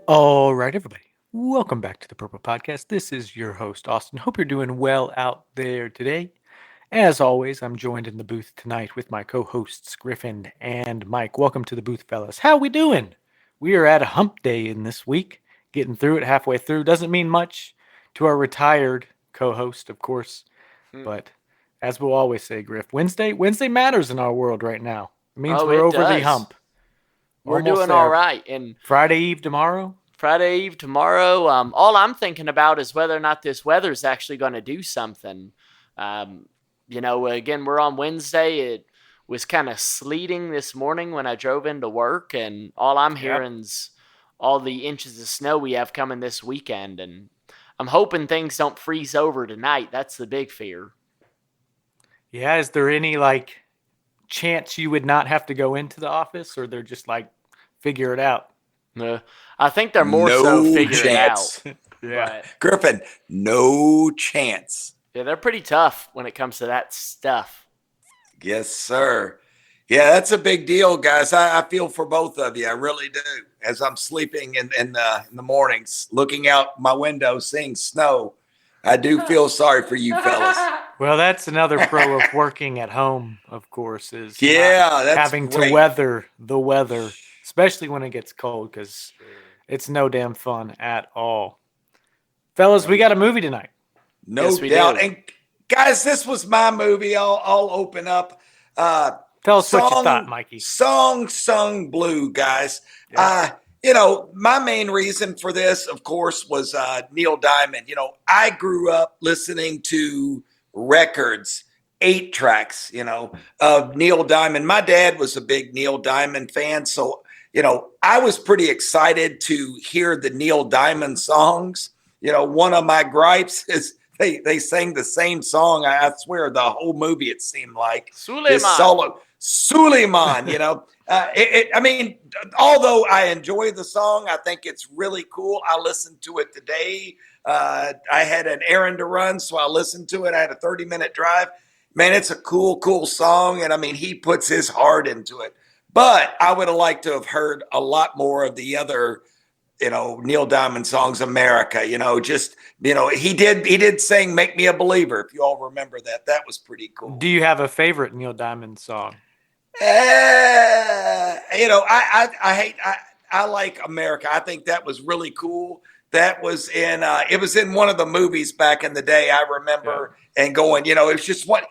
All right, everybody. Welcome back to the Purple Podcast. This is your host, Austin. Hope you're doing well out there today. As always, I'm joined in the booth tonight with my co-hosts, Griffin and Mike. Welcome to the booth, fellas. How we doing? We are at a hump day in this week, getting through it halfway through. Doesn't mean much to our retired co-host, of course, Hmm. but as we'll always say, Griff, Wednesday matters in our world right now. It means Oh, we're it over the does. hump. We're Almost doing all there. right. And Friday Eve tomorrow. Friday Eve tomorrow, all I'm thinking about is whether or not this weather's actually going to do something. Again, we're on Wednesday. It was kind of sleeting this morning when I drove into work, and all I'm Yep. hearing's all the inches of snow we have coming this weekend. And I'm hoping things don't freeze over tonight. That's the big fear. Yeah, is there any chance you would not have to go into the office, or they're just like figure it out? Uh, I think they're more so No figure it out. chance. Yeah. But Griffin, no chance. yeah, they're pretty tough when it comes to that stuff. Yes, sir. Yeah, that's a big deal, guys. I feel for both of you. I really do. As I'm sleeping in the mornings, looking out my window, seeing snow, I do feel sorry for you fellas. Well, that's another pro of working at home, of course, is not Yeah, that's having great. to weather the weather, especially when it gets cold, because it's no damn fun at all. Fellas, we got a movie tonight. No Yes, we doubt. do. And guys, this was my movie. I'll open up. Tell us what you thought, Mikey. Song sung blue, guys. Yeah. My main reason for this, of course, was Neil Diamond. I grew up listening to records, 8 tracks, of Neil Diamond. My dad was a big Neil Diamond fan. So, I was pretty excited to hear the Neil Diamond songs. One of my gripes is they sang the same song. I swear the whole movie, it seemed like this Suleiman. solo Suleiman, I mean, although I enjoy the song, I think it's really cool. I listened to it today. I had an errand to run, so I listened to it. I had a 30-minute drive. Man, it's a cool song. And I mean, he puts his heart into it. But I would have liked to have heard a lot more of the other, Neil Diamond songs, America, he did sing Make Me a Believer. If you all remember that, that was pretty cool. Do you have a favorite Neil Diamond song? I like America. I think that was really cool. That was it was in one of the movies back in the day. I remember and going, it's just what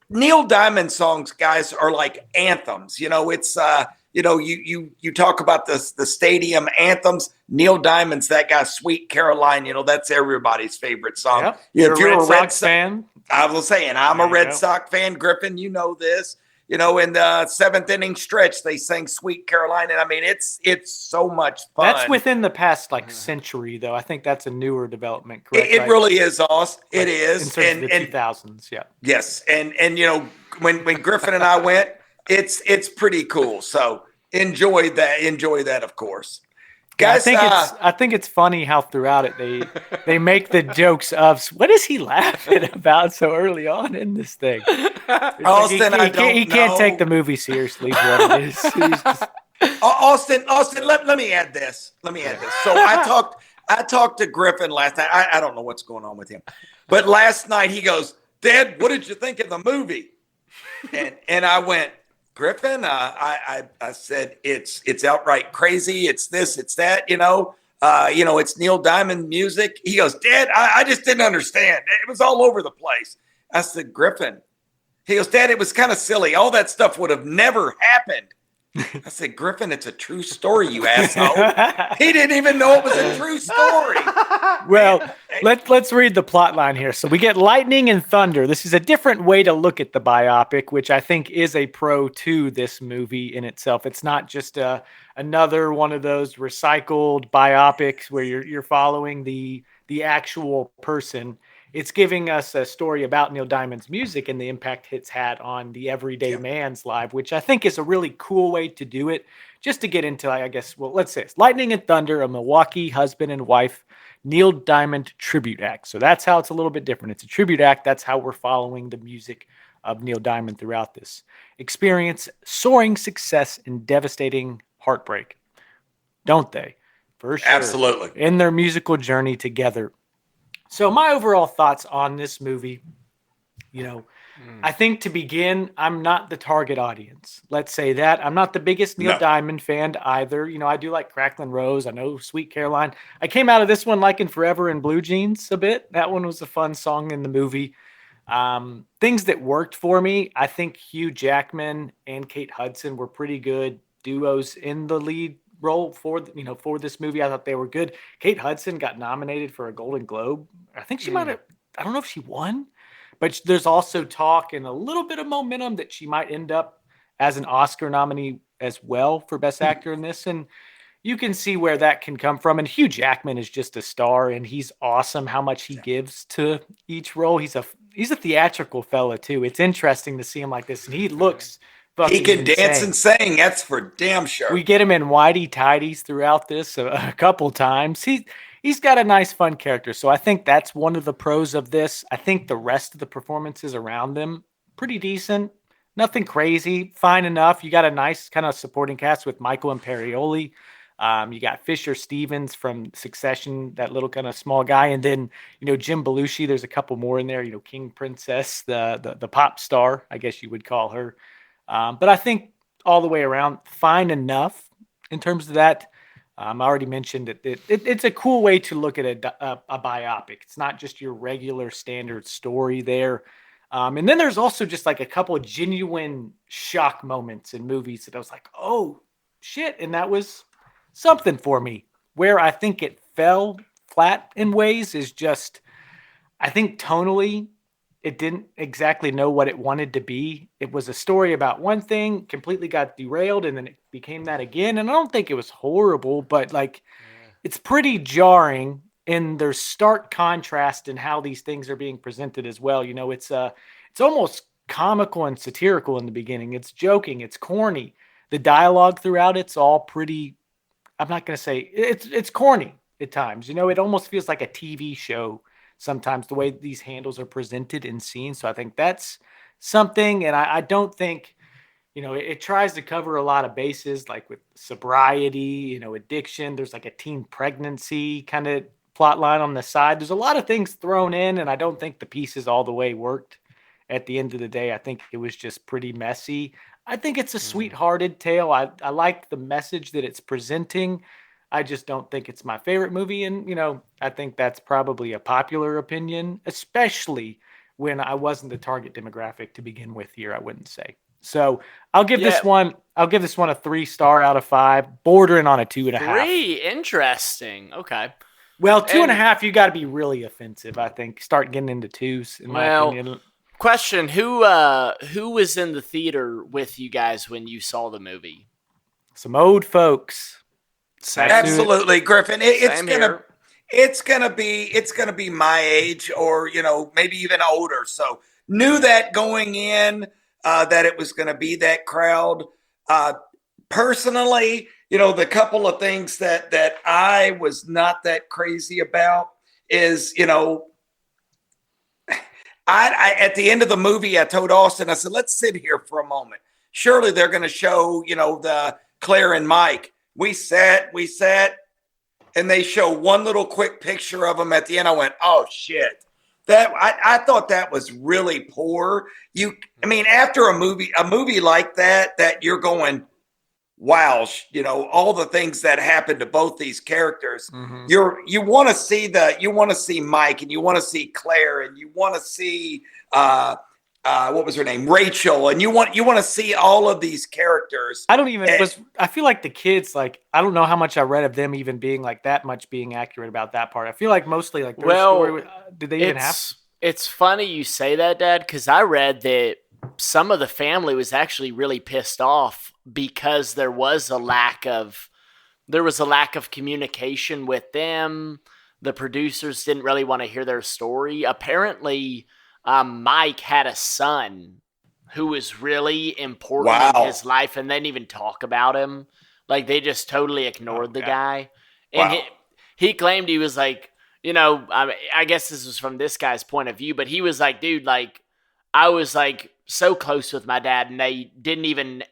Neil Diamond songs, guys, are like anthems. It's you talk about the stadium anthems. Neil Diamond's that guy, Sweet Caroline. That's everybody's favorite song. Yep. If you're a Red Sox fan, I was saying, I'm There a you Red go. Sox fan. Griffin, you know this. In the 7th inning stretch, they sang "Sweet Caroline," and I mean, it's so much fun. that's within the past century, though. I think that's a newer development, correct? It really is, Oz. It is, in terms of the 2000s. Yeah. yes, and when Griffin and I went, it's pretty cool. So enjoy that, of course, guys. I think it's funny how throughout it they make the jokes of what is he laughing about so early on in this thing. It's Austin, he can't take the movie seriously. Is what it is. He's just, Austin, let me add this. So I talked to Griffin last night. I don't know what's going on with him, but last night he goes, "Dad, what did you think of the movie?" And I went, Griffin, I said it's outright crazy. It's this, it's that. It's Neil Diamond music. He goes, Dad, I just didn't understand. It was all over the place. I said, Griffin. He goes, Dad, it was kind of silly. All that stuff would have never happened. I said, Griffin, it's a true story, you asshole. He didn't even know it was a true story. well, let's read the plot line here. So we get lightning and thunder. This is a different way to look at the biopic, which I think is a pro to this movie in itself. It's not just another one of those recycled biopics where you're following the actual person. It's giving us a story about Neil Diamond's music and the impact it's had on the everyday man's life, which I think is a really cool way to do it. Just to get into, I guess, well, let's say it's Lightning and Thunder, a Milwaukee husband and wife Neil Diamond tribute act. So that's how it's a little bit different. It's a tribute act. That's how we're following the music of Neil Diamond throughout this experience. Soaring success and devastating heartbreak, don't they? For sure. Absolutely. In their musical journey together. So my overall thoughts on this movie, I think to begin, I'm not the target audience. Let's say that. I'm not the biggest Neil Diamond fan either. I do like Cracklin' Rose. I know Sweet Caroline. I came out of this one liking Forever in Blue Jeans a bit. That one was a fun song in the movie. Things that worked for me, I think Hugh Jackman and Kate Hudson were pretty good duos in the lead role for this movie. I thought they were good. Kate Hudson got nominated for a Golden Globe. I think she might have, I don't know if she won, but there's also talk and a little bit of momentum that she might end up as an Oscar nominee as well for Best Actor in this. And you can see where that can come from. And Hugh Jackman is just a star, and he's awesome how much he gives to each role. He's a theatrical fella too. It's interesting to see him like this, and he looks fucking He can insane. dance and sing. That's for damn sure. We get him in whitey tighties throughout this a couple times. He's got a nice, fun character. So I think that's one of the pros of this. I think the rest of the performances around them, pretty decent. Nothing crazy. Fine enough. You got a nice kind of supporting cast with Michael Imperioli. You got Fisher Stevens from Succession, that little kind of small guy. And then, Jim Belushi, there's a couple more in there, King Princess, the pop star, I guess you would call her. But I think all the way around, fine enough in terms of that. I already mentioned it's a cool way to look at a biopic. It's not just your regular standard story there. And then there's also just like a couple of genuine shock moments in movies that I was like, oh, shit. And that was something for me. Where I think it fell flat in ways is just, I think tonally, it didn't exactly know what it wanted to be. It was a story about one thing, completely got derailed, and then it became that again. And I don't think it was horrible, but it's pretty jarring in their stark contrast in how these things are being presented as well. It's almost comical and satirical in the beginning. It's joking. It's corny. The dialogue throughout it's all pretty. I'm not going to say it's corny at times. It almost feels like a TV show sometimes, the way these handles are presented and seen. So I think that's something. And I don't think, it tries to cover a lot of bases, like with sobriety, addiction. There's like a teen pregnancy kind of plot line on the side. There's a lot of things thrown in, and I don't think the pieces all the way worked at the end of the day. I think it was just pretty messy. I think it's a sweethearted tale. I like the message that it's presenting. I just don't think it's my favorite movie. And, I think that's probably a popular opinion, especially when I wasn't the target demographic to begin with here, I wouldn't say. So I'll give this one a 3-star out of 5, bordering on a 2.5. 3? Interesting. Okay. Well, 2.5, you got to be really offensive, I think. Start getting into 2s, in my opinion. Question, who was in the theater with you guys when you saw the movie? Some old folks. Absolutely, Griffin. It's gonna be my age, or maybe even older. So knew that going in, that it was gonna be that crowd. Personally, the couple of things that I was not that crazy about is, I at the end of the movie, I told Austin, I said, let's sit here for a moment. Surely they're going to show, the Claire and Mike. We sat, and they show one little quick picture of them at the end. I went, oh shit. I thought that was really poor. After a movie like that you're going, wow, all the things that happened to both these characters. Mm-hmm. You want to see Mike, and you want to see Claire, and you want to see what was her name, Rachel, and you want to see all of these characters. I feel like the kids, I don't know how much I read of them even being that much being accurate about that part. I feel like mostly their story. Did they even have? It's funny you say that, Dad, because I read that some of the family was actually really pissed off because there was a lack of communication with them. The producers didn't really want to hear their story. Apparently, Mike had a son who was really important in his life, and they didn't even talk about him. They just totally ignored the guy. And he claimed he was I guess this was from this guy's point of view, but he was like, dude, I was so close with my dad, and I didn't even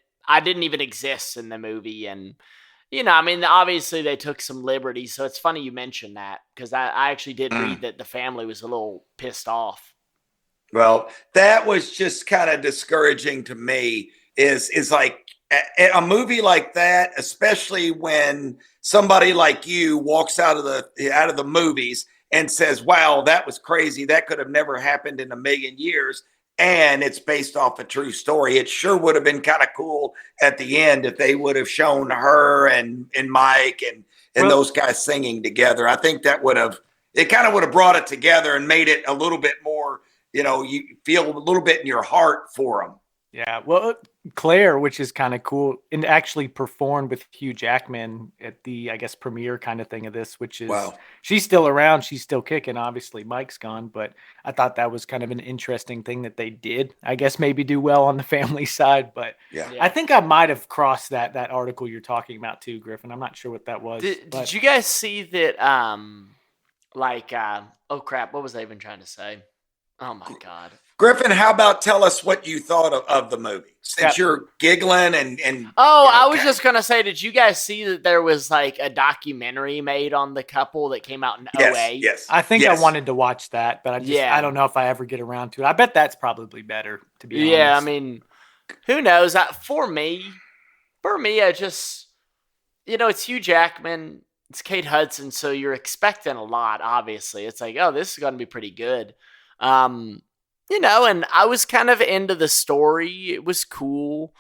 exist in the movie. And I mean, obviously they took some liberties, so it's funny you mentioned that because I actually did read that the family was a little pissed off. Well, that was just kind of discouraging to me. Is like a movie like that, especially when somebody like you walks out of the movies and says, "Wow, that was crazy. That could have never happened in a million years." And it's based off a true story. It sure would have been kind of cool at the end if they would have shown her and Mike and those guys singing together. I think that would have brought it together and made it a little bit more, you feel a little bit in your heart for them. Yeah, well, Claire, which is kind of cool, and actually performed with Hugh Jackman at the, I guess, premiere kind of thing of this, which is, She's still around. She's still kicking. Obviously, Mike's gone, but I thought that was kind of an interesting thing that they did. I guess maybe do well on the family side, but I think I might have crossed that article you're talking about too, Griffin. I'm not sure what that was. Did you guys see that, oh crap, what was I even trying to say? Oh my God. Griffin, how about tell us what you thought of the movie? Since you're giggling and I was just gonna say, did you guys see that there was like a documentary made on the couple that came out in 2008? Yes. I think I wanted to watch that, but I don't know if I ever get around to it. I bet that's probably better, to be honest. Yeah, I mean, who knows? For me, I just, it's Hugh Jackman, it's Kate Hudson, so you're expecting a lot, obviously. It's like, oh, this is gonna be pretty good. And I was kind of into the story. It was cool.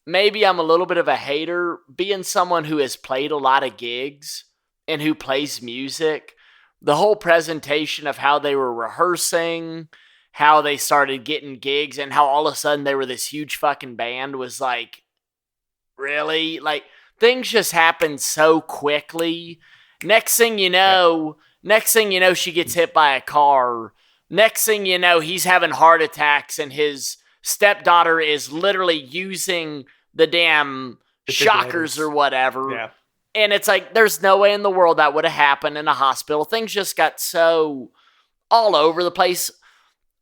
Maybe I'm a little bit of a hater. Being someone who has played a lot of gigs and who plays music, the whole presentation of how they were rehearsing, how they started getting gigs, and how all of a sudden they were this huge fucking band was like, really? Like, things just happened so quickly. Next thing you know, she gets hit by a car. Next thing you know, he's having heart attacks, and his stepdaughter is literally using the damn shockers or whatever. Yeah. And it's like, there's no way in the world that would have happened in a hospital. Things just got so all over the place.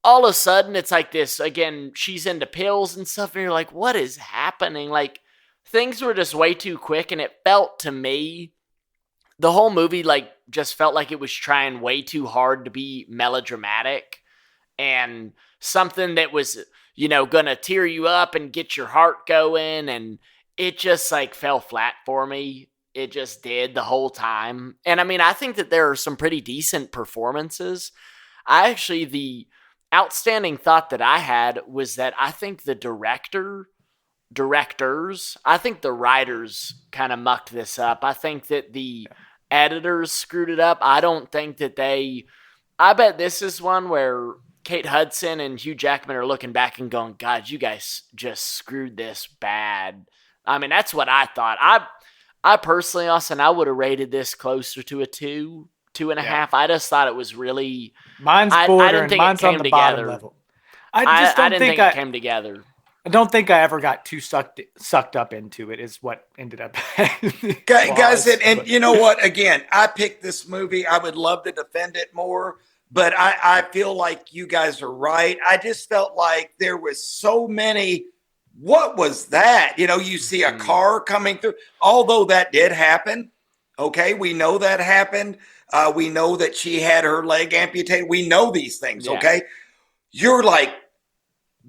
All of a sudden, it's like this, again, she's into pills and stuff, and you're like, what is happening? Like, things were just way too quick, and it felt to me, the whole movie, like, just felt like it was trying way too hard to be melodramatic and something that was, gonna tear you up and get your heart going. And it just like fell flat for me. It just did the whole time. And I mean, I think that there are some pretty decent performances. The outstanding thought that I had was that I think the directors, I think the writers kind of mucked this up. I think that the editors screwed it up. I don't think that I bet this is one where Kate Hudson and Hugh Jackman are looking back and going, God, you guys just screwed this bad. I mean, that's what I thought. I personally, Austin, I would have rated this closer to a 2.5. I just thought it was really, mine's bordering, mine's on the bottom level. I didn't think it came together. I don't think I ever got too sucked up into it, is what ended up. Guys, and you know what? Again, I picked this movie. I would love to defend it more, but I feel like you guys are right. I just felt like there was so many. What was that? You see a car coming through, although that did happen. Okay, we know that happened. We know that she had her leg amputated. We know these things, okay? You're like,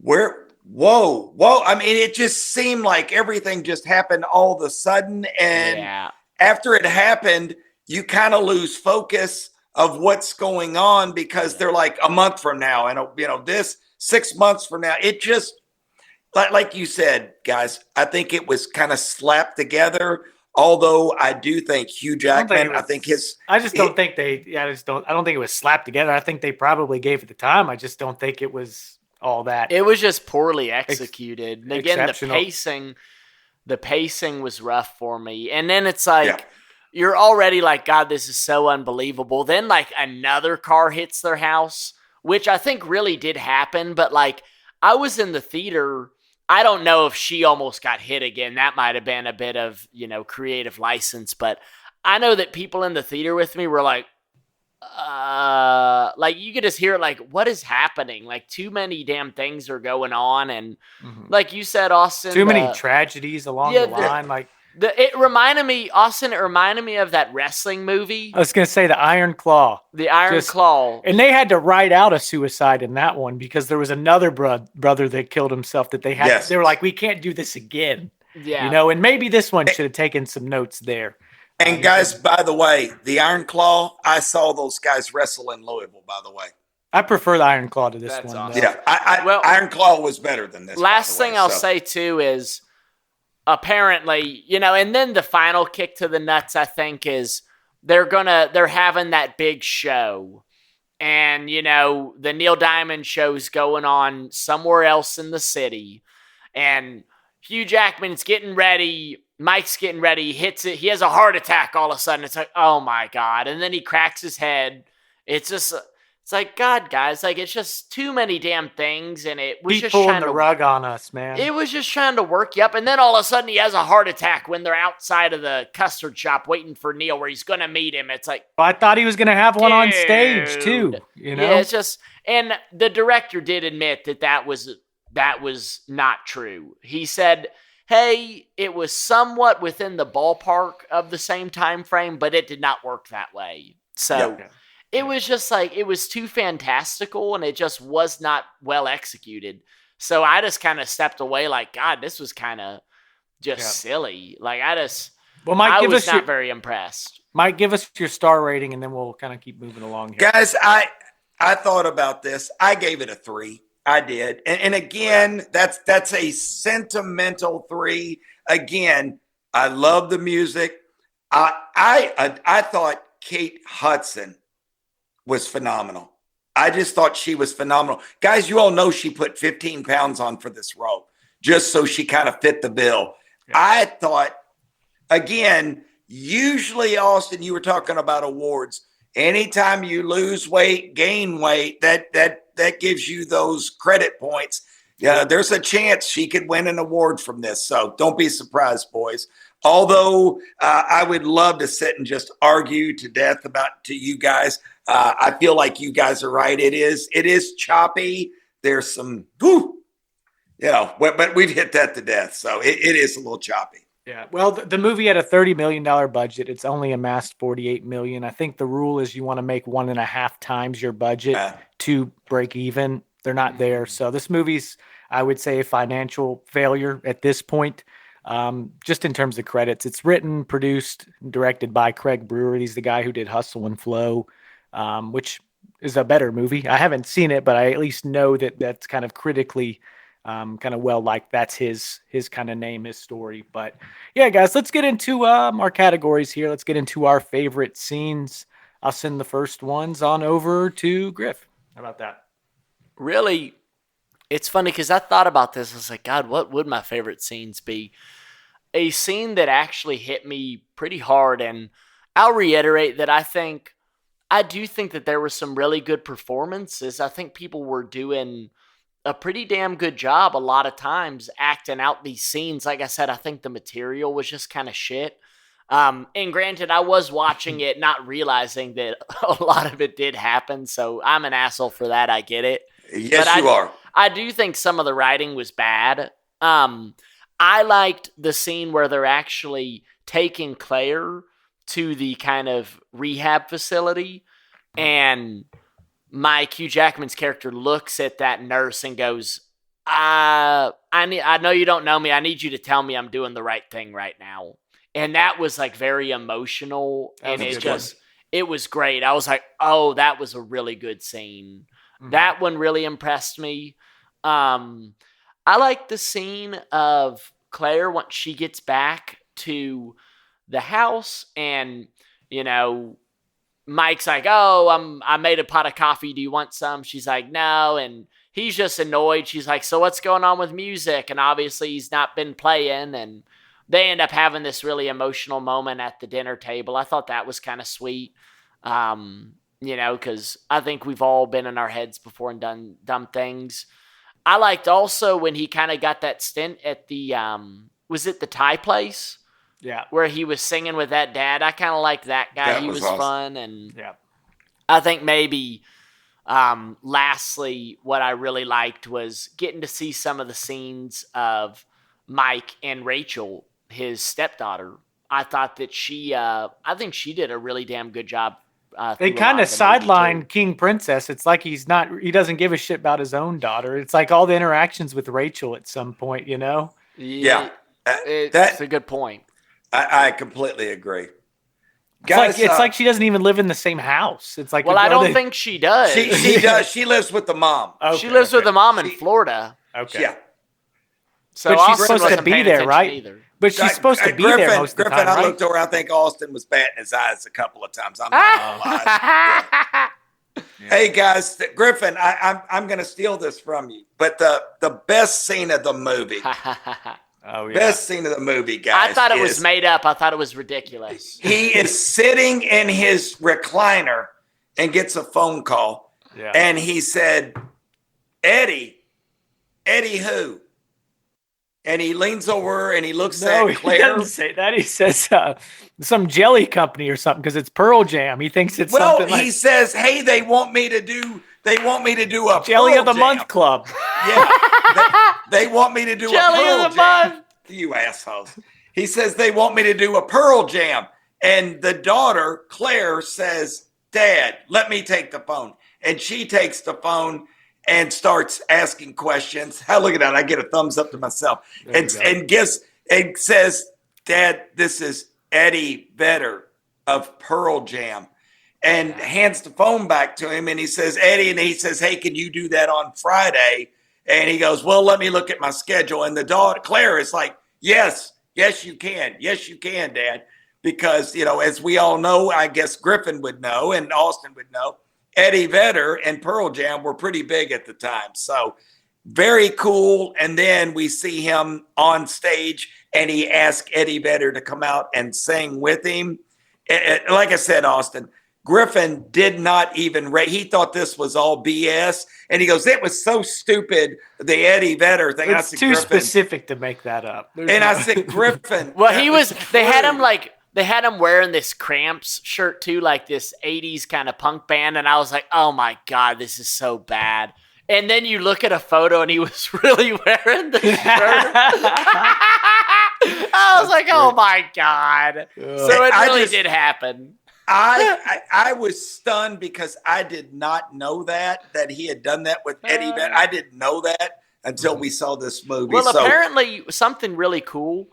where? Whoa. I mean, it just seemed like everything just happened all of a sudden. And after it happened, you kind of lose focus of what's going on because they're like a month from now and, this 6 months from now. It just, like you said, guys, I think it was kind of slapped together. Although I do think Hugh Jackman, I don't think it was slapped together. I think they probably gave it the time. I just don't think it was all that. It was just poorly executed. And again, the pacing was rough for me. And then it's like, you're already like, God, this is so unbelievable. Then like another car hits their house, which I think really did happen. But like, I was in the theater. I don't know if she almost got hit again. That might have been a bit of, creative license. But I know that people in the theater with me were like you could just hear like, what is happening? Like too many damn things are going on. And like you said, Austin, too many tragedies along the line. Like It reminded me, Austin, it reminded me of that wrestling movie. I was going to say the Iron Claw. The Iron Claw. And they had to write out a suicide in that one because there was another brother that killed himself that they had. Yes. They were like, we can't do this again. Yeah. You know, and maybe this one should have taken some notes there. And guys, by the way, the Iron Claw, I saw those guys wrestle in Louisville, by the way. I prefer the Iron Claw to this That's one. Awesome. Yeah, Iron Claw was better than this. Last thing I'll say, too, is apparently, you know, and then the final kick to the nuts, I think, is they're having that big show. And, you know, the Neil Diamond show's going on somewhere else in the city. And Hugh Jackman's getting ready. Mike's getting ready. He hits it. He has a heart attack all of a sudden. It's like, oh, my God. And then he cracks his head. It's just... It's like, God, guys, like, it's just too many damn things, and it was just pulling the rug on us, man. It was just trying to work you up, and then all of a sudden he has a heart attack when they're outside of the custard shop waiting for Neil, where he's going to meet him. It's like... I thought he was going to have one on stage, too, you know? Yeah, it's just... And the director did admit that was not true. He said, hey, it was somewhat within the ballpark of the same time frame, but it did not work that way. So... Yeah. It was just like, it was too fantastical, and it just was not well executed. So I just kind of stepped away like, God, this was kind of just silly. Like, I was not very impressed. Mike, give us your star rating, and then we'll kind of keep moving along here. Guys, I thought about this. I gave it a 3. I did. And again, that's a sentimental 3. Again, I love the music. I thought Kate Hudson was phenomenal. I just thought she was phenomenal. Guys, you all know she put 15 pounds on for this role just so she kind of fit the bill. Yeah. I thought, again, usually, Austin, you were talking about awards. Anytime you lose weight, gain weight, that gives you those credit points. Yeah, there's a chance she could win an award from this. So don't be surprised, boys. Although I would love to sit and just argue to death to you guys. I feel like you guys are right. It is choppy. There's some, but we've hit that to death. So it is a little choppy. Yeah. Well, the movie had a $30 million budget. It's only amassed $48 million. I think the rule is you want to make 1.5 times your budget to break even. They're not there. So this movie's, I would say, a financial failure at this point. Just in terms of credits, it's written, produced, directed by Craig Brewer. He's the guy who did Hustle and Flow, which is a better movie. I haven't seen it, but I at least know that that's kind of critically kind of well liked. That's his kind of name, his story. But yeah, guys, let's get into our categories here. Let's get into our favorite scenes. I'll send the first ones on over to Griff. How about that? Really, it's funny because I thought about this. I was like, God, what would my favorite scenes be? A scene that actually hit me pretty hard, and I'll reiterate that I do think that there were some really good performances. I think people were doing a pretty damn good job a lot of times acting out these scenes. Like I said, I think the material was just kind of shit. And granted, I was watching it not realizing that a lot of it did happen, so I'm an asshole for that. I get it. Yes, but you are. I do think some of the writing was bad. I liked the scene where they're actually taking Claire to the kind of rehab facility, and Hugh Jackman's character looks at that nurse and goes, I know you don't know me. I need you to tell me I'm doing the right thing right now. And that was like very emotional, and it was great. I was like, oh, that was a really good scene. Mm-hmm. That one really impressed me. I like the scene of Claire once she gets back to the house, and Mike's like, oh, I made a pot of coffee. Do you want some? She's like, no. And he's just annoyed. She's like, so what's going on with music? And obviously he's not been playing, and they end up having this really emotional moment at the dinner table. I thought that was kind of sweet. Because I think we've all been in our heads before and done dumb things. I liked also when he kind of got that stint at the, was it the Thai place? Yeah. Where he was singing with that dad. I kind of liked that guy. He was awesome. Fun. And yeah. I think maybe, lastly, what I really liked was getting to see some of the scenes of Mike and Rachel his stepdaughter. I thought that I think she did a really damn good job. They kind of sidelined King Princess. It's like he doesn't give a shit about his own daughter. It's like all the interactions with Rachel at some point, you know? Yeah. That's a good point. I completely agree. Guys, it's like she doesn't even live in the same house. It's like, well, I don't think she does. She does. She lives with the mom. Okay, she lives with the mom in Florida. Okay. Yeah. So but she's supposed to be there, right? Either. But she's supposed to be there most of the time, right? I looked over. I think Austin was batting his eyes a couple of times. I'm not gonna lie. Yeah. Hey guys, Griffin, I'm going to steal this from you, but the best scene of the movie. Oh, yeah. Best scene of the movie, guys. I thought it was made up. I thought it was ridiculous. He is sitting in his recliner and gets a phone call. Yeah. And he said, Eddie who? And he leans over and he looks at Claire. He doesn't say that. He says some jelly company or something because it's Pearl Jam. He thinks it's something like... he says, hey, they want me to do a Jelly Pearl of the Jam. Month Club. Yeah. They want me to do Jelly a Pearl of the Jam. Month. You assholes. He says they want me to do a Pearl Jam. And the daughter, Claire, says, Dad, let me take the phone. And she takes the phone and starts asking questions. Look at that. I get a thumbs up to myself. And says, Dad, this is Eddie Vedder of Pearl Jam. And hands the phone back to him. And he says, Eddie, and he says, hey, can you do that on Friday? And he goes, well, let me look at my schedule. And the daughter, Claire, is like, yes, you can. Yes, you can, Dad. Because, as we all know, I guess Griffin would know and Austin would know, Eddie Vedder and Pearl Jam were pretty big at the time. So very cool. And then we see him on stage and he asked Eddie Vedder to come out and sing with him. Like I said, Austin, Griffin did not even he thought this was all BS. And he goes, it was so stupid, the Eddie Vedder thing. It's too specific to make that up. I said, Griffin. Well, they had him wearing this Cramps shirt too, like this 80s kind of punk band. And I was like, oh my God, this is so bad. And then you look at a photo and he was really wearing the shirt. I was like, oh my God. So it really did happen. I was stunned because I did not know that he had done that with Eddie Vedder. I didn't know that until we saw this movie. Well, apparently something really cool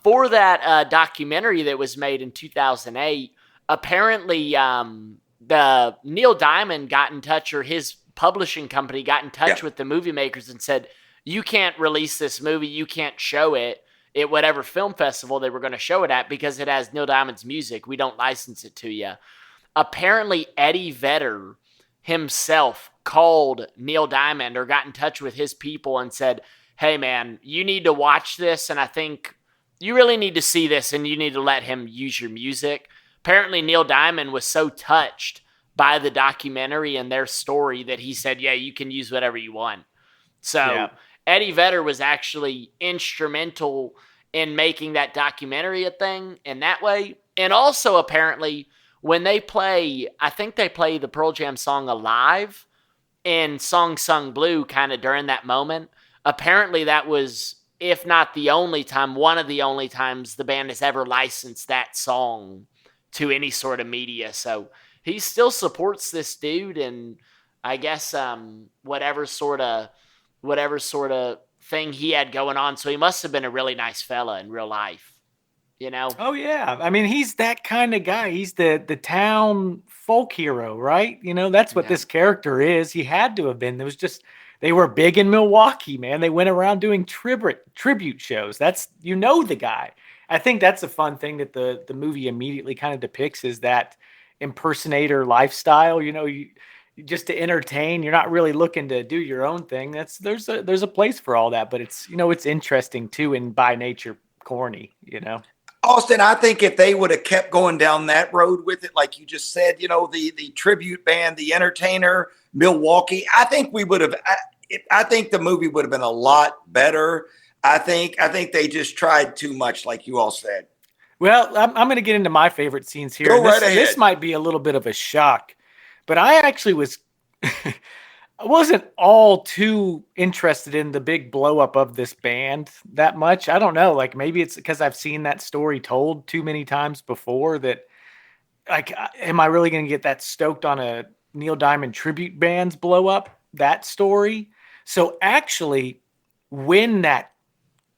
for that documentary that was made in 2008. Apparently, the Neil Diamond got in touch, or his publishing company got in touch with the movie makers and said, you can't release this movie, you can't show it at whatever film festival they were going to show it at because it has Neil Diamond's music. We don't license it to you. Apparently, Eddie Vedder himself called Neil Diamond or got in touch with his people and said, hey, man, you need to watch this, and I think you really need to see this, and you need to let him use your music. Apparently, Neil Diamond was so touched by the documentary and their story that he said, yeah, you can use whatever you want. So Eddie Vedder was actually instrumental in making that documentary a thing in that way. And also, apparently, when they play, I think they play the Pearl Jam song Alive and Song Sung Blue kind of during that moment. Apparently, that was, if not the only time, one of the only times the band has ever licensed that song to any sort of media. So he still supports this dude, and I guess whatever sort of thing he had going on. So he must have been a really nice fella in real life, Oh, yeah. I mean, he's that kind of guy. He's the town folk hero, right? That's what this character is. He had to have been. They were big in Milwaukee, man. They went around doing tribute shows. That's, the guy. I think that's a fun thing that the movie immediately kind of depicts is that impersonator lifestyle. Just to entertain. You're not really looking to do your own thing. There's a place for all that, but it's it's interesting too, and by nature corny. Austin, I think if they would have kept going down that road with it, like you just said, the tribute band, the entertainer, Milwaukee, I think we would have. I think the movie would have been a lot better. I think they just tried too much, like you all said. Well, I'm going to get into my favorite scenes here. Go right ahead. This might be a little bit of a shock, but I actually was I wasn't all too interested in the big blow up of this band that much. I don't know. Like maybe it's because I've seen that story told too many times before that like, am I really going to get that stoked on a Neil Diamond tribute band's blow up? That story. So actually, when that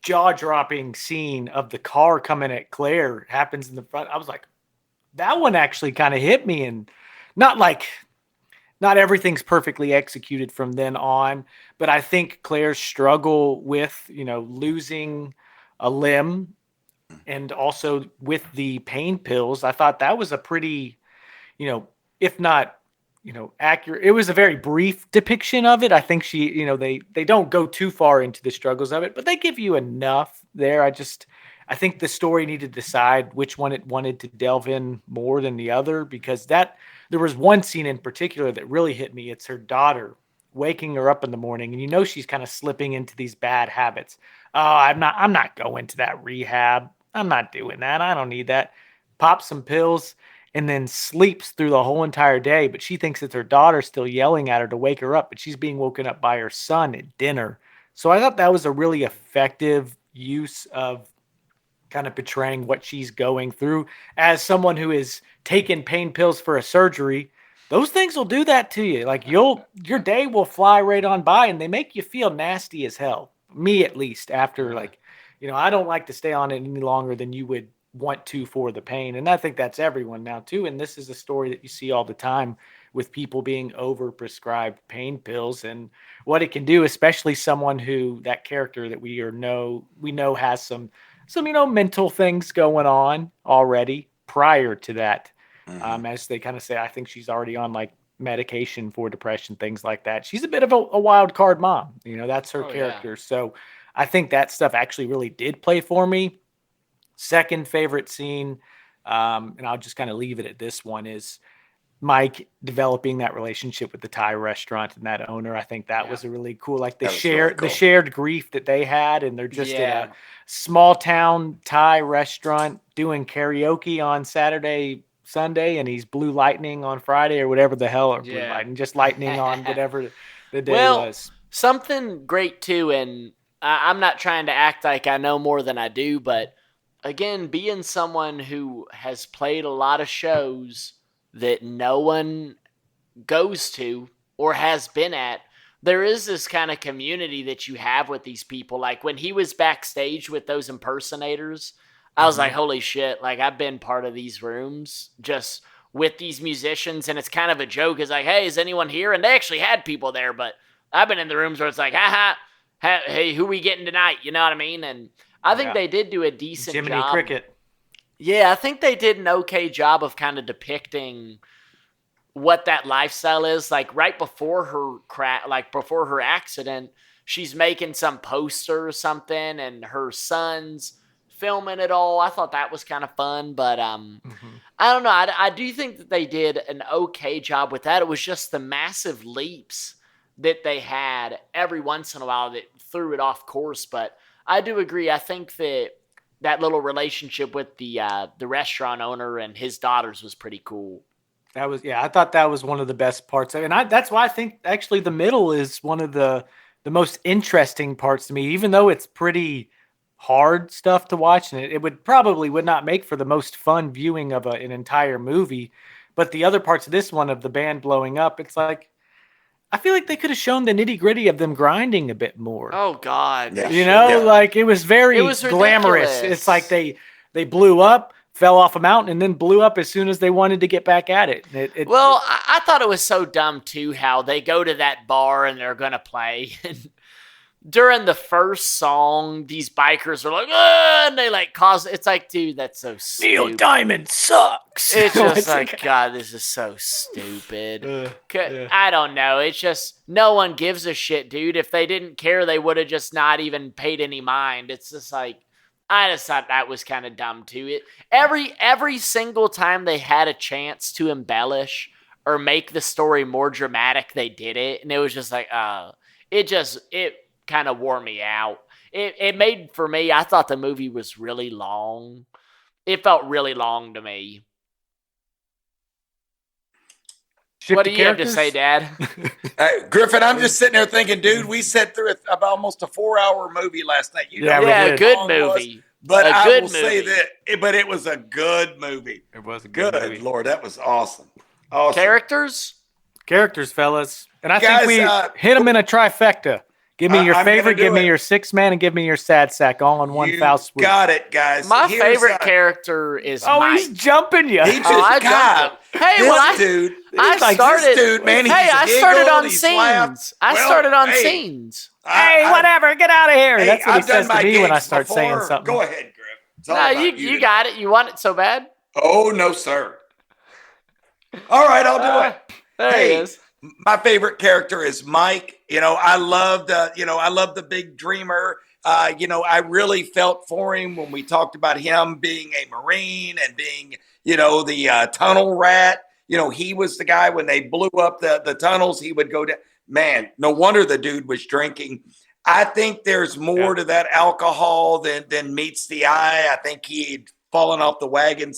jaw dropping scene of the car coming at Claire happens in the front, I was like, that one actually kind of hit me. And not like, not everything's perfectly executed from then on, but I think Claire's struggle with, losing a limb and also with the pain pills, I thought that was a pretty, if not, accurate. It was a very brief depiction of it. I think they don't go too far into the struggles of it, but they give you enough there. I think the story needed to decide which one it wanted to delve in more than the other, because there was one scene in particular that really hit me. It's her daughter waking her up in the morning, and she's kind of slipping into these bad habits. Oh, I'm not going to that rehab. I'm not doing that. I don't need that. Pop some pills and then sleeps through the whole entire day. But she thinks it's her daughter still yelling at her to wake her up, but she's being woken up by her son at dinner. So I thought that was a really effective use of kind of portraying what she's going through as someone who is taking pain pills for a surgery. Those things will do that to you. Like your day will fly right on by, and they make you feel nasty as hell. Me, at least, after I don't like to stay on it any longer than you would want to for the pain. And I think that's everyone now too. And this is a story that you see all the time with people being overprescribed pain pills and what it can do, especially someone who, that character that we know has some mental things going on already prior to that. As they kind of say, I think she's already on like medication for depression, things like that. She's a bit of a wild card mom. That's her character. Yeah. So I think that stuff actually really did play for me. Second favorite scene, and I'll just kind of leave it at this one, is Mike developing that relationship with the Thai restaurant and that owner. I think that was a really cool, like the shared grief that they had, and they're just in a small town Thai restaurant doing karaoke on Saturday, Sunday, and he's blue lightning on Friday or whatever the hell, or blue lightning, just lightning on whatever the day was. Something great too, and I'm not trying to act like I know more than I do, but again, being someone who has played a lot of shows that no one goes to or has been at, there is this kind of community that you have with these people. Like when he was backstage with those impersonators, I was like, holy shit, like I've been part of these rooms just with these musicians, and it's kind of a joke. It's like, hey, is anyone here? And they actually had people there, but I've been in the rooms where it's like, hey, who we getting tonight? You know what I mean? And I think they did do a decent Jiminy job. Cricket. Yeah, I think they did an okay job of kind of depicting what that lifestyle is. Like right before her accident, she's making some poster or something, and her son's filming it all. I thought that was kind of fun, but I don't know. I do think that they did an okay job with that. It was just the massive leaps that they had every once in a while that threw it off course. But I do agree. I think that little relationship with the restaurant owner and his daughters was pretty cool. I thought that was one of the best parts. And that's why I think actually the middle is one of the most interesting parts to me, even though it's pretty hard stuff to watch, and it would not make for the most fun viewing of an entire movie. But the other parts of this one, of the band blowing up, it's like, I feel like they could have shown the nitty gritty of them grinding a bit more. Oh God. Yeah. Like it was very glamorous. It's like they blew up, fell off a mountain, and then blew up as soon as they wanted to get back at it. I thought it was so dumb too, how they go to that bar and they're going to play. And during the first song, these bikers are like, and they like it's like, dude, that's so stupid. Neil Diamond sucks. It's just like, God, this is so stupid. I don't know. It's just, no one gives a shit, dude. If they didn't care, they would have just not even paid any mind. It's just like, I just thought that was kind of dumb too. Every single time they had a chance to embellish or make the story more dramatic, they did it. And it was just like, it kind of wore me out. It made, for me, I thought the movie was really long. It felt really long to me. What do you have to say, Dad? Griffin, I'm just sitting there thinking, dude, we sat through about almost a 4-hour movie last night. Good movie. But I will say that, but it was a good movie. It was a good movie. Good Lord, that was awesome. Characters, fellas. And I think we hit them in a trifecta. Give me your favorite, give me your six man, and give me your sad sack all in one foul swoop. Got it, guys. My favorite character is Mike. He's jumping you. He just got Hey, this dude, man. I started on scenes. Scenes. Hey, whatever, get out of here. Hey, That's what he says to me when I start saying something. Go ahead, Griff. No, you got it. You want it so bad? Oh, no, sir. All right, I'll do it. There he is. My favorite character is Mike. I loved the big dreamer. I really felt for him when we talked about him being a Marine and being, the tunnel rat. He was the guy when they blew up the tunnels, he would go down. Man, no wonder the dude was drinking. I think there's more to that alcohol than meets the eye. I think he'd fallen off the wagon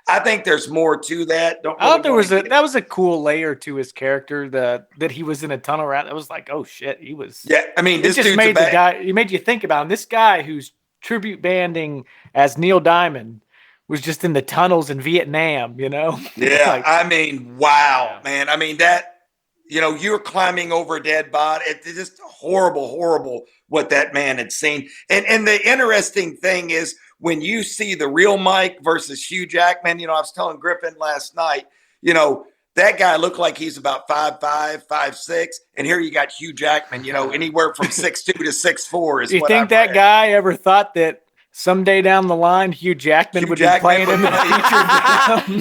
I think there's more to that. I thought that was a cool layer to his character that he was in a tunnel rat. That was like, oh shit, he was. Yeah, I mean, this just dude's made the guy. He made you think about him. This guy who's tribute banding as Neil Diamond was just in the tunnels in Vietnam. Yeah, like, wow, man. I mean that. You're climbing over a dead body. It's just horrible what that man had seen. And the interesting thing is when you see the real Mike versus Hugh Jackman, I was telling Griffin last night, that guy looked like he's about 5'5", 5'6", and here you got Hugh Jackman, anywhere from 6'2" to 6'4". Is do you think that guy ever thought that someday down the line Hugh Jackman would be playing him in the future?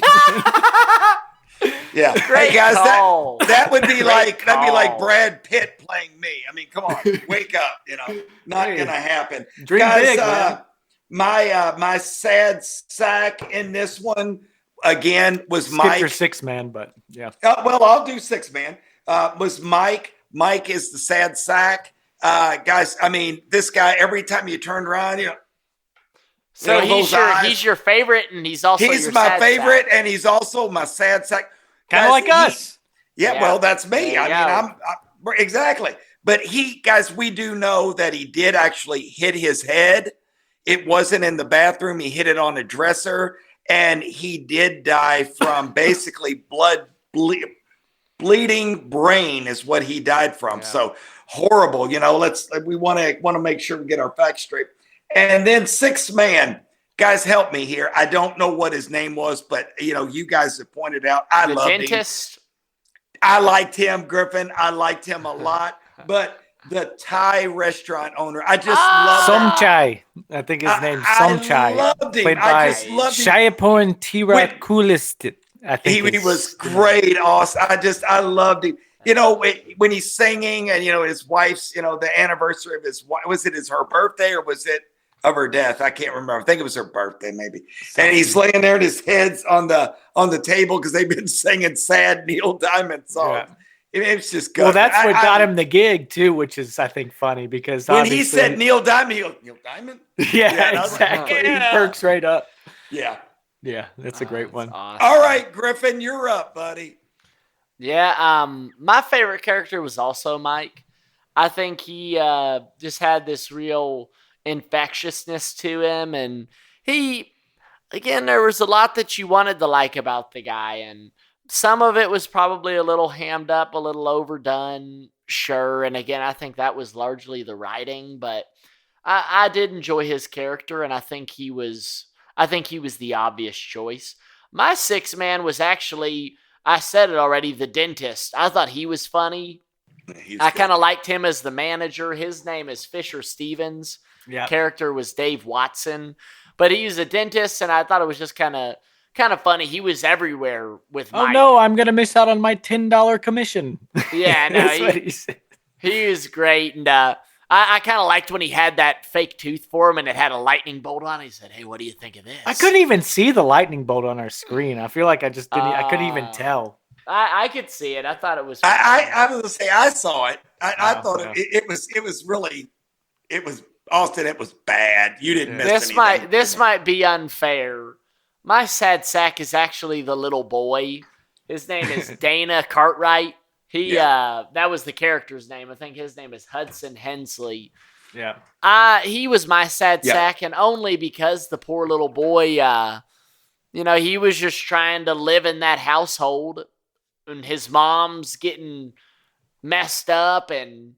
Yeah. Great hey guys, call. that would be that'd be like Brad Pitt playing me. I mean, come on, wake up, not gonna happen. Dream guys, big, man. My sad sack in this one again was Skip Mike. your six man, but yeah. Well, I'll do six man. Was Mike. Mike is the sad sack. Guys, I mean, this guy, every time you turn around, so he's your favorite, and he's also my sad favorite, sack. And he's also my sad sack. Kind of like us. Yeah, well, that's me. I'm exactly. But guys, we do know that he did actually hit his head. It wasn't in the bathroom. He hit it on a dresser, and he did die from basically bleeding brain is what he died from. Yeah. So horrible. We want to make sure we get our facts straight. And then sixth man. Guys, help me here. I don't know what his name was, but you guys have pointed out. I loved him. Dentist. I liked him, Griffin. I liked him a lot. But the Thai restaurant owner, I just loved him. Somchai. I think his name's Somchai. I loved him. Played I just loved him. Shayapon Tirakulistit. I think he was great. Awesome. I loved him. When he's singing and his wife's, the anniversary of his wife, was it her birthday or was it of her death? I can't remember. I think it was her birthday, maybe. And he's laying there and his head's on the table because they've been singing sad Neil Diamond songs. Yeah. It's just good. Well, that's what got him the gig too, which is I think funny because when he said Neil Diamond, Neil Diamond. Yeah, exactly. Like, He perks right up. Yeah, that's a great one. Awesome. All right, Griffin, you're up, buddy. Yeah, my favorite character was also Mike. I think he just had this real infectiousness to him, and there was a lot that you wanted to like about the guy, and some of it was probably a little hammed up, a little overdone, sure, and again I think that was largely the writing, but I did enjoy his character, and I think he was the obvious choice. My sixth man was actually, I said it already, the dentist. I thought he was funny. I kind of liked him as the manager. His name is Fisher Stevens. Yeah. Character was Dave Watson, but he was a dentist, and I thought it was just kind of funny. He was everywhere with Mike. Oh no, I'm gonna miss out on my $10 commission. Yeah, no, he was great, and I kind of liked when he had that fake tooth for him, and it had a lightning bolt on it. He said, "Hey, what do you think of this?" I couldn't even see the lightning bolt on our screen. I feel like I just didn't. I couldn't even tell. I could see it. I thought it was. I was gonna say I saw it. I thought it was really. It was. Austin, it was bad. You didn't miss anything. This might be unfair. My sad sack is actually the little boy His name is Dana Cartwright. That was the character's name. I think his name is Hudson Hensley. Yeah. He was my sad sack, and only because the poor little boy, he was just trying to live in that household, and his mom's getting messed up, and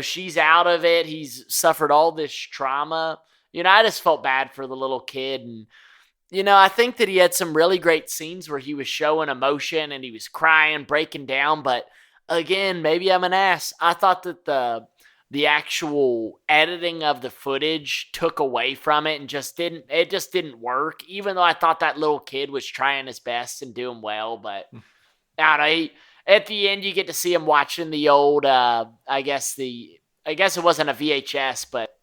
she's out of it. He's suffered all this trauma. I just felt bad for the little kid, and I think that he had some really great scenes where he was showing emotion and he was crying, breaking down. But again, maybe I'm an ass. I thought that the actual editing of the footage took away from it and just didn't work. Even though I thought that little kid was trying his best and doing well, but I don't know. At the end, you get to see him watching the old, I guess it wasn't a VHS, but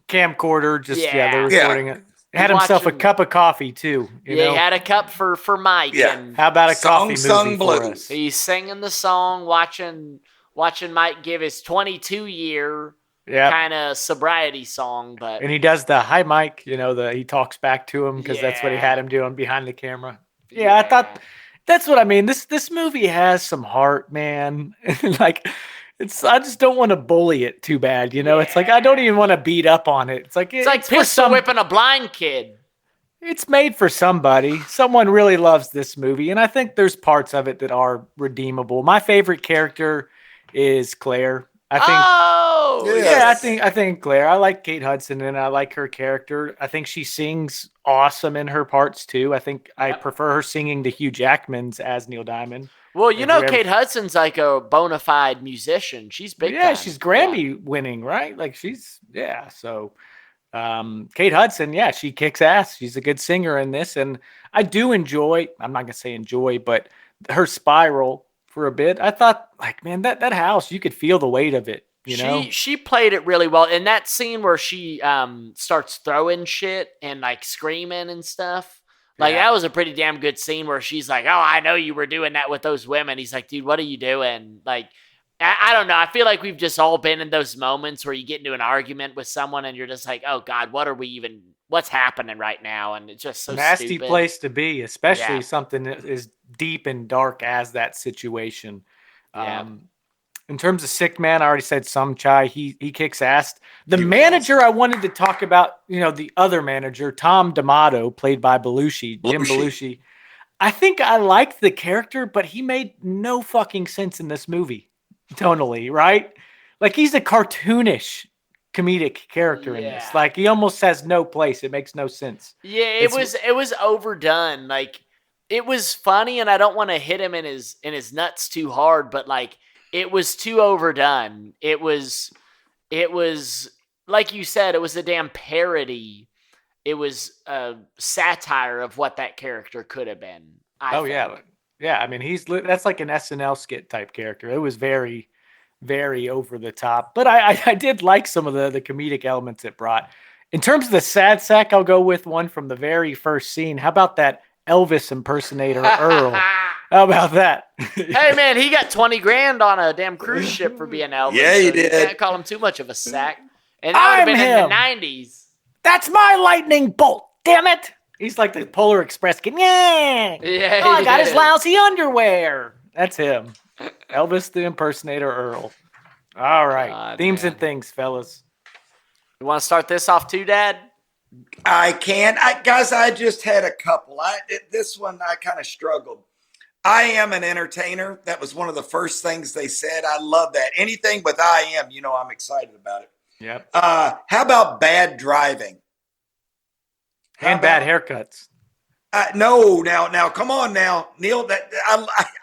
camcorder. They're recording it. Had himself a cup of coffee too. He had a cup for Mike. Yeah. And how about a coffee movie for us? He's singing the song, watching Mike give his 22-year kind of sobriety song. And he does the "Hi, Mike." He talks back to him because that's what he had him doing behind the camera. Yeah, I thought. That's what I mean. This movie has some heart, man. I just don't want to bully it too bad, It's like I don't even want to beat up on it. It's like pistol whipping a blind kid. It's made for somebody. Someone really loves this movie, and I think there's parts of it that are redeemable. My favorite character is Claire. I think Claire. I like Kate Hudson, and I like her character. I think she sings awesome in her parts too. I think I prefer her singing to Hugh Jackman's as Neil Diamond. Well, Kate Hudson's like a bona fide musician. She's big. Yeah, she's Grammy winning, right? So Kate Hudson, she kicks ass. She's a good singer in this, and I do enjoy. I'm not gonna say enjoy, but her spiral for a bit. I thought, man, that house, you could feel the weight of it. She played it really well. In that scene where she starts throwing shit and screaming and stuff, that was a pretty damn good scene where she's like, "Oh, I know you were doing that with those women." He's like, "Dude, what are you doing?" I don't know. I feel like we've just all been in those moments where you get into an argument with someone and you're just like, "Oh God, what's happening right now?" And it's just so nasty stupid. Place to be, especially something that is deep and dark as that situation. In terms of sick man, I already said some chai. He kicks ass. The manager I wanted to talk about, the other manager, Tom D'Amato, played by Jim Belushi. I think I liked the character, but he made no fucking sense in this movie, tonally, right? He's a cartoonish comedic character in this. He almost has no place. It makes no sense. Yeah, it was overdone. It was funny, and I don't want to hit him in his nuts too hard, but it was too overdone. It was like you said, it was a damn parody. It was a satire of what that character could have been. I think. Yeah. I mean, that's like an SNL skit type character. It was very, very over the top, but I did like some of the comedic elements it brought. In terms of the sad sack, I'll go with one from the very first scene. How about that Elvis impersonator Earl? How about that? Hey man, he got $20,000 on a damn cruise ship for being Elvis. Yeah, he did. You can't call him too much of a sack. And that would have been in the 90s. That's my lightning bolt. Damn it! He's like the Polar Express kid. Yeah. I got his lousy underwear. That's him. Elvis the impersonator Earl. All right, themes and things, fellas. You want to start this off too, Dad? I can. Guys, I just had a couple. This one I kind of struggled. I am an entertainer. That was one of the first things they said. I love that. Anything with I am, I'm excited about it. Yep. How about bad driving? And bad haircuts. No, now, come on now, Neil. That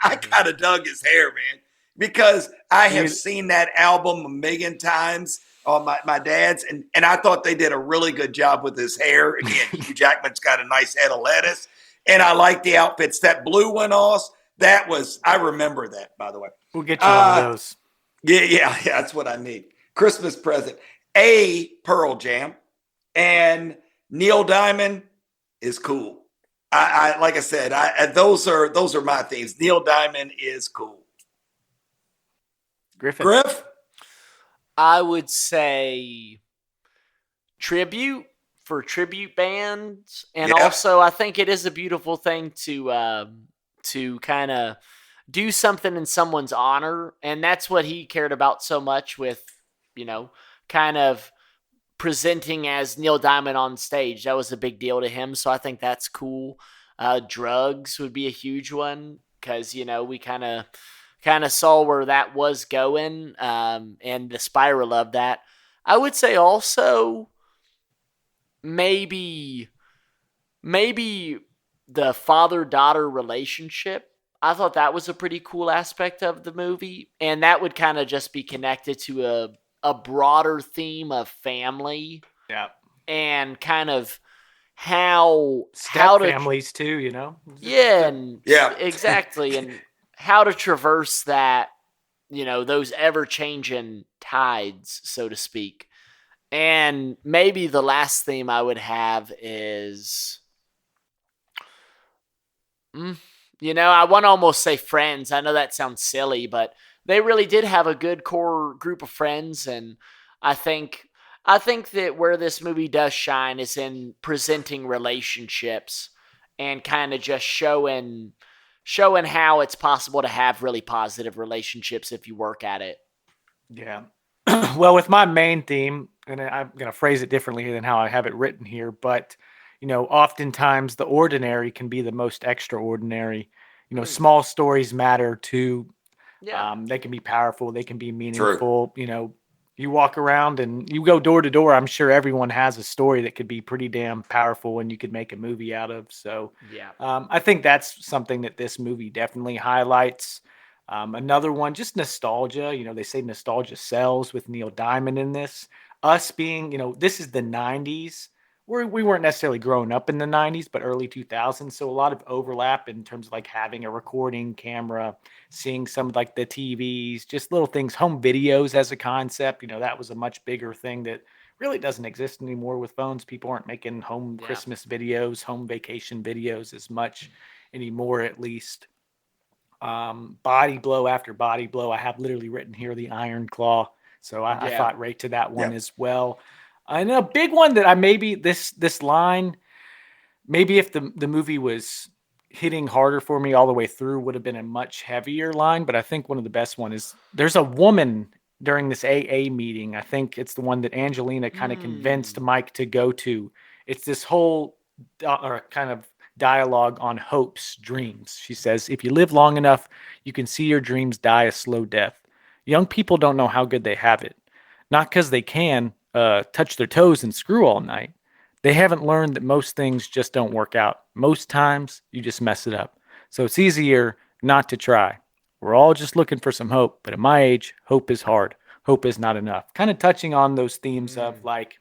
I kind of dug his hair, man, because I have seen that album a million times on my dad's, and I thought they did a really good job with his hair. Again, Hugh Jackman's got a nice head of lettuce. And I like the outfits. That blue one, I remember that, by the way. We'll get you one of those. Yeah, that's what I need. Christmas present. A, Pearl Jam. And Neil Diamond is cool. I like I said, those are my themes. Neil Diamond is cool. Griff? I would say tribute. For tribute bands, and also I think it is a beautiful thing to to kind of do something in someone's honor. And that's what he cared about so much with, kind of presenting as Neil Diamond on stage. That was a big deal to him. So I think that's cool. Drugs would be a huge one because, we kind of saw where that was going, and the spiral of that. I would say also maybe the father-daughter relationship. I thought that was a pretty cool aspect of the movie, and that would kind of just be connected to a broader theme of family. Yeah. And kind of how families too, Yeah, and exactly, and how to traverse that, those ever-changing tides, so to speak. And maybe the last theme I would have is, I want to almost say friends. I know that sounds silly, but they really did have a good core group of friends, and I think that where this movie does shine is in presenting relationships and kind of just showing how it's possible to have really positive relationships if you work at it. Yeah. Well, with my main theme, and I'm going to phrase it differently than how I have it written here, but, oftentimes the ordinary can be the most extraordinary. Small stories matter too. Yeah. They can be powerful. They can be meaningful. True. You walk around and you go door to door. I'm sure everyone has a story that could be pretty damn powerful and you could make a movie out of. So yeah, I think that's something that this movie definitely highlights. Another one, just nostalgia. They say nostalgia sells with Neil Diamond in this. Us being, this is the 90s. We weren't necessarily growing up in the 90s, but early 2000s. So a lot of overlap in terms of like having a recording camera, seeing some of like the TVs, just little things, home videos as a concept. That was a much bigger thing that really doesn't exist anymore with phones. People aren't making home Christmas videos, home vacation videos as much anymore, at least. Body blow after body blow. I have literally written here the Iron Claw. So I thought right to that one as well. And a big one that I maybe this line, maybe if the movie was hitting harder for me all the way through, would have been a much heavier line. But I think one of the best one is there's a woman during this AA meeting. I think it's the one that Angelina kind of convinced Mike to go to. It's this whole kind of dialogue on hopes, dreams. She says, if you live long enough, you can see your dreams die a slow death. Young people don't know how good they have it. Not because they can touch their toes and screw all night. They haven't learned that most things just don't work out. Most times, you just mess it up. So it's easier not to try. We're all just looking for some hope. But at my age, hope is hard. Hope is not enough. Kind of touching on those themes of like,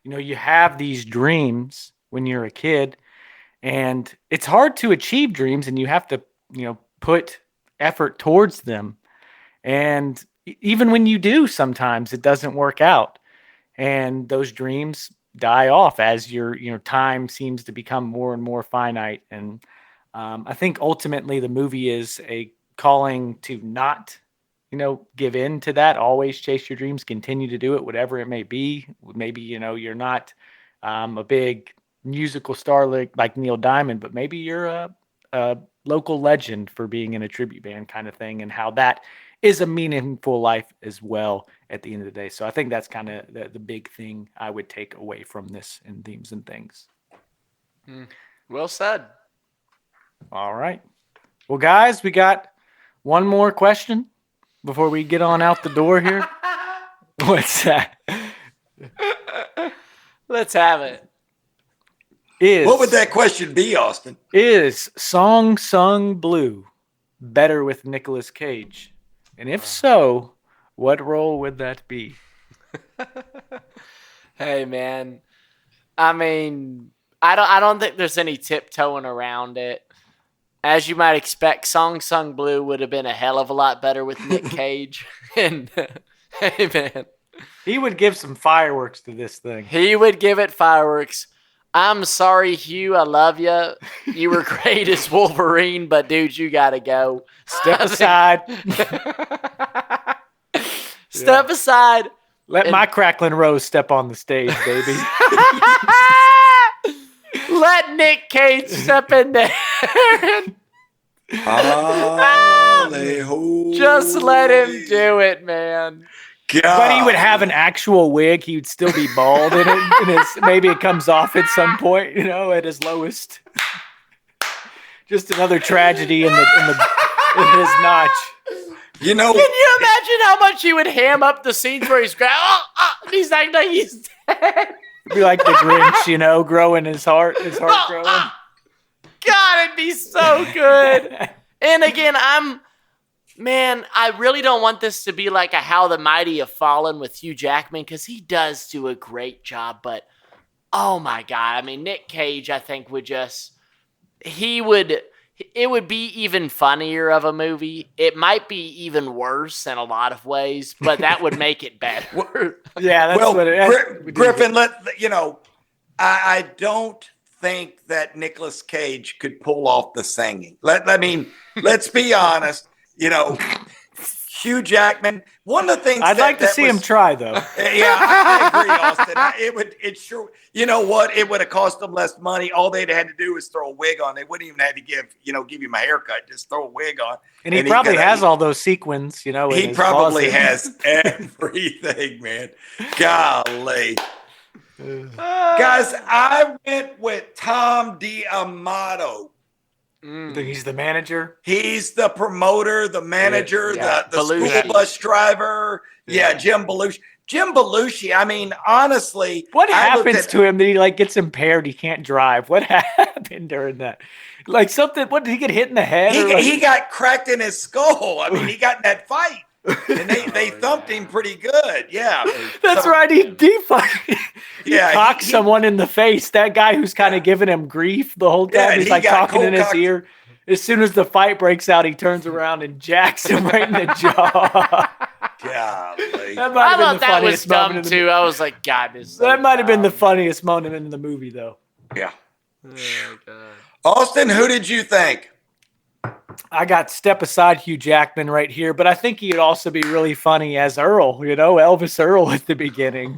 you have these dreams when you're a kid. And it's hard to achieve dreams and you have to, put effort towards them. And even when you do, sometimes it doesn't work out. And those dreams die off as your time seems to become more and more finite. And I think ultimately the movie is a calling to not, give in to that. Always chase your dreams, continue to do it, whatever it may be. Maybe, you're not a big musical star like Neil Diamond, but maybe you're a local legend for being in a tribute band kind of thing, and how that is a meaningful life as well at the end of the day. So I think that's kind of the big thing I would take away from this in themes and things. Well said. All right. Well, guys, we got one more question before we get on out the door here. What's that? Let's have it. What would that question be, Austin? Is Song Sung Blue better with Nicolas Cage? And if so, what role would that be? Hey, man. I mean, I don't think there's any tiptoeing around it. As you might expect, Song Sung Blue would have been a hell of a lot better with Nick Cage. And hey, man. He would give some fireworks to this thing. He would give it fireworks. I'm sorry, Hugh. I love you. You were great as Wolverine, but dude, you gotta go. Step aside. Step aside. Let my crackling rose step on the stage, baby. Let Nick Cage step in there. Just let him do it, man. God. But he would have an actual wig. He would still be bald in it. Maybe it comes off at some point, at his lowest. Just another tragedy in his notch. Can you imagine how much he would ham up the scenes where he's he's acting like he's dead? It'd be like the Grinch, growing his heart growing. God, it'd be so good. And again, I really don't want this to be like a How the Mighty Have Fallen with Hugh Jackman, because he does do a great job, but oh my God. I mean, Nick Cage, I think it would be even funnier of a movie. It might be even worse in a lot of ways, but that would make it better. Yeah, that's what it is. Griffin, I don't think that Nicolas Cage could pull off the singing. Let's be honest. Hugh Jackman. One of the things I'd like to see him try, though. Yeah, I agree, Austin. It sure. You know what? It would have cost them less money. All they'd had to do was throw a wig on. They wouldn't even have to give him a haircut. Just throw a wig on. And he probably has all those sequins. He probably has everything, man. Golly. Guys, I went with Tom D'Amato. He's the manager. He's the promoter, the manager, the school bus driver. Yeah, Jim Belushi. Jim Belushi, I mean, honestly. What happens to him that he gets impaired? He can't drive. What happened during that? Something, what did he get hit in the head? He got cracked in his skull. I mean, he got in that fight. And they thumped him pretty good. Yeah. That's right. He cocked someone in the face. That guy who's kind of giving him grief the whole time. He's talking in his ear. As soon as the fight breaks out, he turns around and jacks him right in the jaw. Golly. I thought that was dumb too. I was like, God, that might have been the funniest moment in the movie, though. Yeah. Oh, God. Austin, who did you think? I got step aside Hugh Jackman right here, but I think he'd also be really funny as Earl, Elvis Earl at the beginning.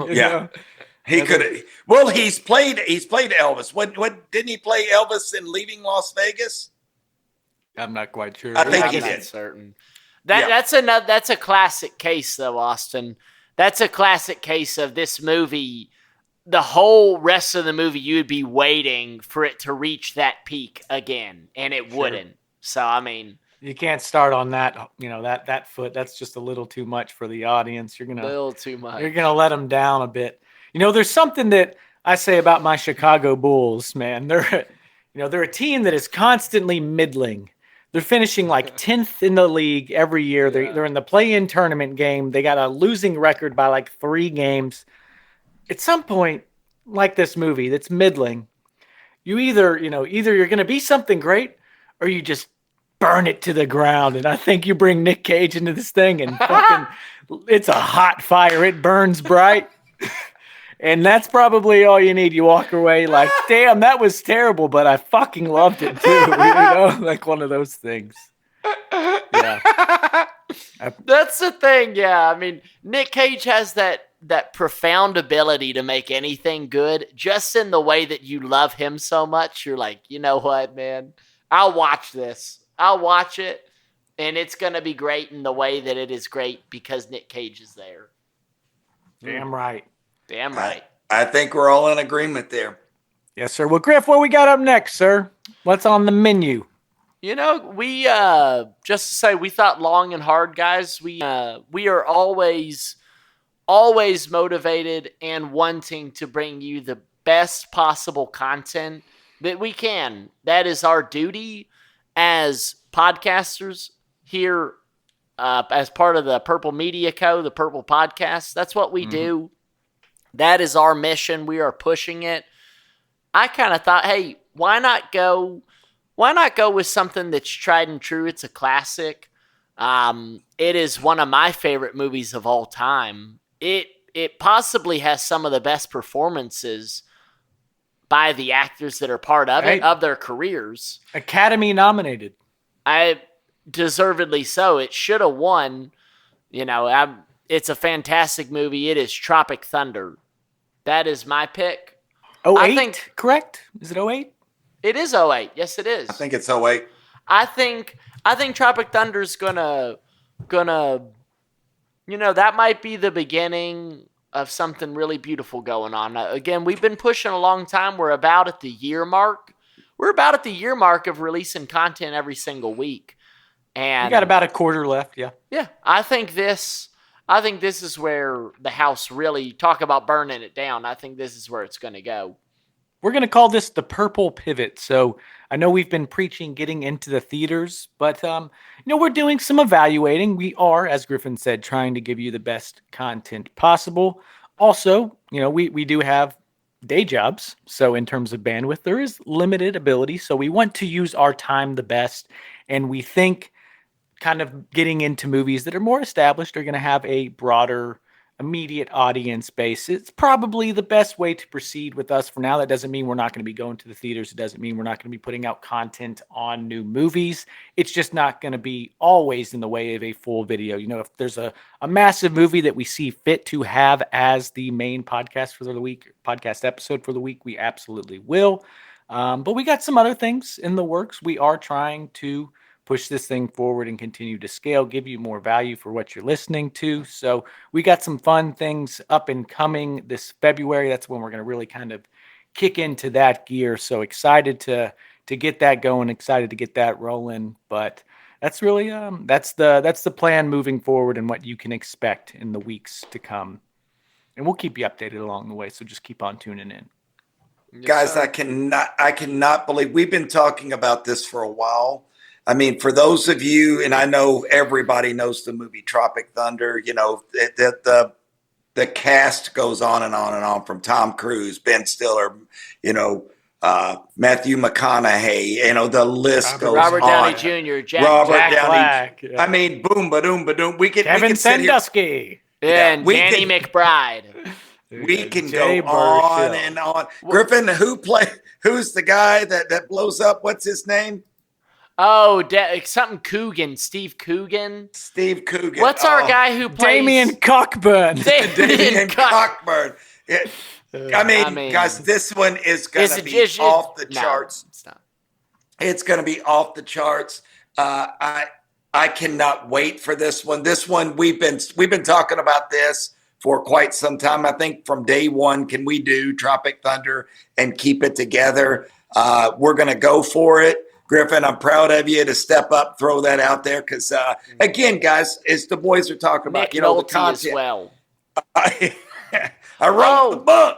He could. Well, he's played Elvis. What didn't he play Elvis in Leaving Las Vegas? I'm not quite sure. I think he did. Certain. That's a classic case, though, Austin. That's a classic case of this movie. The whole rest of the movie, you would be waiting for it to reach that peak again, and it wouldn't. So, I mean, you can't start on that, that foot. That's just a little too much for the audience. You're little too much. You're gonna let them down a bit. There's something that I say about my Chicago Bulls, man. They're a team that is constantly middling. They're finishing 10th in the league every year. They're in the play-in tournament game. They got a losing record by 3 games. At some point, like this movie that's middling, you either you're gonna be something great, or you just burn it to the ground. And I think you bring Nick Cage into this thing and it's a hot fire. It burns bright. And that's probably all you need. You walk away damn, that was terrible, but I fucking loved it too. One of those things. Yeah. That's the thing. Yeah. I mean, Nick Cage has that profound ability to make anything good, just in the way that you love him so much. You're like, you know what, man? I'll watch this. I'll watch it, and it's going to be great in the way that it is great because Nick Cage is there. Damn right. Damn right. I think we're all in agreement there. Yes, sir. Well, Griff, what we got up next, sir? What's on the menu? We just to say, we thought long and hard, guys. We are always motivated and wanting to bring you the best possible content that we can. That is our duty as podcasters here as part of the Purple Media Co., the Purple Podcast. That's what we do. That is our mission. We are pushing it. I kind of thought, hey, why not go with something that's tried and true? It's a classic. It is one of my favorite movies of all time. It possibly has some of the best performances by the actors that are part of it, of their careers. Academy nominated. Deservedly so. It should have won. It's a fantastic movie. It is Tropic Thunder. That is my pick. 08, correct? Is it 08? It is 08. Yes, it is. I think it's 08. I think Tropic Thunder's gonna that might be the beginning of something really beautiful going on. Again, we've been pushing a long time. We're about at the year mark. We're about at the year mark of releasing content every single week. And we got about a quarter left, yeah. Yeah, I think this is where the house really, talk about burning it down. I think this is where it's going to go. We're going to call this the purple pivot. So I know we've been preaching getting into the theaters, but we're doing some evaluating. We are, as Griffin said, trying to give you the best content possible. Also, we do have day jobs. So in terms of bandwidth, there is limited ability. So we want to use our time the best. And we think kind of getting into movies that are more established are going to have a broader immediate audience base. It's probably the best way to proceed with us for now. That doesn't mean we're not going to be going to the theaters. It doesn't mean we're not going to be putting out content on new movies. It's just not going to be always in the way of a full video. If there's a massive movie that we see fit to have as the main podcast episode for the week, we absolutely will. But we got some other things in the works. We are trying to push this thing forward and continue to scale, give you more value for what you're listening to. So we got some fun things up and coming this February. That's when we're going to really kind of kick into that gear. So excited to get that going, excited to get that rolling. But that's really that's the plan moving forward and what you can expect in the weeks to come. And we'll keep you updated along the way. So just keep on tuning in. Guys, I cannot believe we've been talking about this for a while. I mean, for those of you, and I know everybody knows the movie Tropic Thunder, the cast goes on and on and on, from Tom Cruise, Ben Stiller, Matthew McConaughey, the list goes on. Robert Downey Jr., Jack Black. Yeah. I mean, boom, ba-doom, ba-doom. Kevin Sandusky. And Danny McBride. We can go on and on. Griffin, who's the guy that blows up? What's his name? Oh, something Coogan. Steve Coogan. What's our guy who plays? Damian Cockburn. Damian Cockburn. I mean, guys, this one is going to be off the charts. It's going to be off the charts. I cannot wait for this one. This one, we've been talking about this for quite some time. I think from day one, can we do Tropic Thunder and keep it together? We're going to go for it. Griffin, I'm proud of you to step up, throw that out there. Because, again, guys, as the boys are talking about, Nick the content. As well. I wrote the book.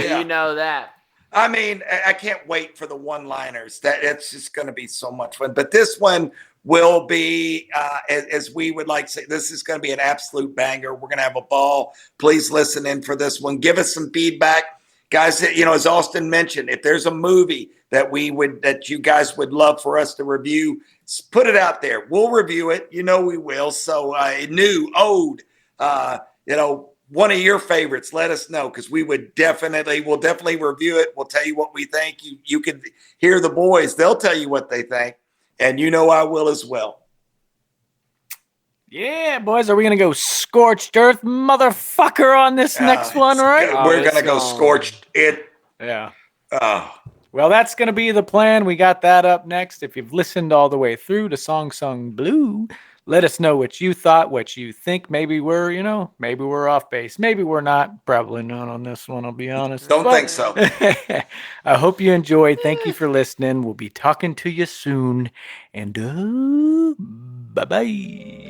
You know that. I mean, I can't wait for the one-liners. It's just going to be so much fun. But this one will be, as we would like to say, this is going to be an absolute banger. We're going to have a ball. Please listen in for this one. Give us some feedback. Guys, as Austin mentioned, if there's a movie that you guys would love for us to review, put it out there. We'll review it. We will. So new, old, one of your favorites, let us know, because we'll definitely review it. We'll tell you what we think. You can hear the boys. They'll tell you what they think. And I will as well. Yeah, boys, are we going to go scorched earth motherfucker on this next one, right? We're going to go scorched it. Yeah. Well, that's going to be the plan. We got that up next. If you've listened all the way through to Song Sung Blue, let us know what you thought, what you think. Maybe we're off base. Maybe we're not. Probably not on this one, I'll be honest. Don't think so. I hope you enjoyed. Thank you for listening. We'll be talking to you soon. And bye-bye.